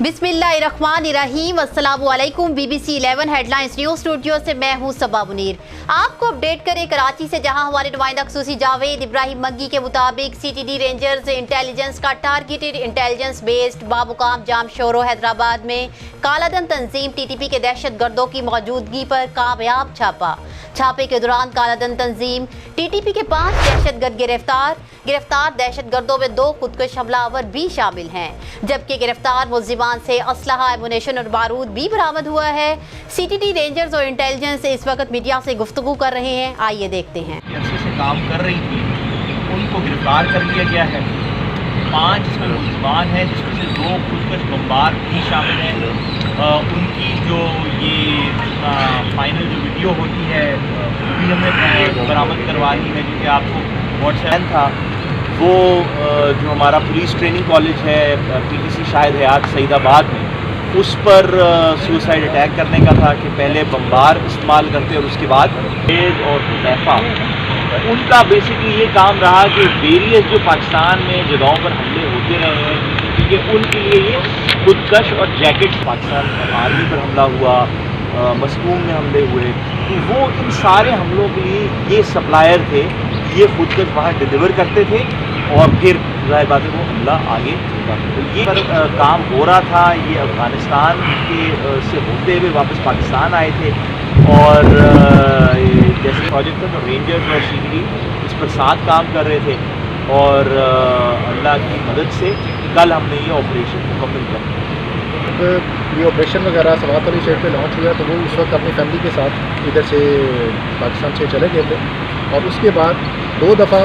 बिस्मिल्लाहिर्रहमानिर्रहीम। अस्सलामुअलैकुम। BBC 11 headlines news studio से मैं हूं सबा मुनीर। आपको अपडेट करें कराची से, जहां हमारे नुमाइंदा खसूसी जावेद इब्राहिम मंगी के मुताबिक CTD रेंजर्स इंटेलिजेंस का टारगेटेड इंटेलिजेंस बेस्ड बामुकाम जाम शोरो हैदराबाद में कालाधन तंजीम TTP के दहशत गर्दों की मौजूदगी पर कामयाब छापे के दौरान कालाधन तंजीम TTP के 5 दहशतगर्द गिरफ्तार दहशत गर्दों में 2 खुदकश हमलावर भी शामिल हैं, जबकि गिरफ्तार मुल्जिमान से असलहा, एमुनेशन और बारूद भी बरामद हुआ है। CTD रेंजर्स और इंटेलिजेंस इस वक्त मीडिया से गुफ्तगू कर रहे हैं, आइए देखते हैं। ऐसे से काम कर रही थी, उनको गिरफ्तार कर लिया गया है। 5 इसमें मुल्जिमान हैं, जिसमें से 2 खुदकश बमबार भी शामिल हैं। उनकी जो ये फाइनल जो वीडियो होती है वो भी हमने बरामद करवा ली है, क्योंकि आपको व्हाट्सएप था वो जो हमारा पुलिस ट्रेनिंग कॉलेज है PTC शाहिद हयात सईदाबाद में, उस पर सुसाइड अटैक करने का था कि पहले बमबार इस्तेमाल करते और उसके बाद तेज और हुदैफा। उनका बेसिकली ये काम रहा कि वेरियस जो पाकिस्तान में जगहों पर हमले होते रहे हैं, क्योंकि उनके लिए ये खुदकश और जैकेट्स, पाकिस्तान आर्मी पर हमला हुआ, मस्कूम में हमले हुए, तो वो इन सारे हमलों के लिए ये सप्लायर थे। ये खुदकश वहाँ डिलीवर करते थे और फिर ज़ाहिर बात है वो हमला आगे चलता था। तो ये पर काम हो रहा था। ये अफ़गानिस्तान के से होते हुए वापस पाकिस्तान आए थे और जैसे प्रोजेक्ट था तो रेंजर्स और CTD इस पर साथ काम कर रहे थे और अल्लाह की मदद से कल हमने ये ऑपरेशन मुकम्मल कर दिया। ये ऑपरेशन वगैरह समात वाली साइड पे लॉन्च हुआ तो वो उस वक्त अपनी फैमिली के साथ इधर से पाकिस्तान से चले गए थे और उसके बाद 2 दफ़ा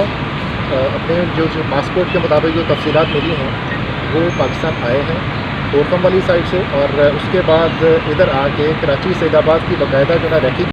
अपने जो पासपोर्ट के मुताबिक जो तफसीलात मिली हैं वो पाकिस्तान आए हैं तोरकम वाली साइड से, और उसके बाद इधर आके कराची सईदाबाद की बाकायदा जो है रैकी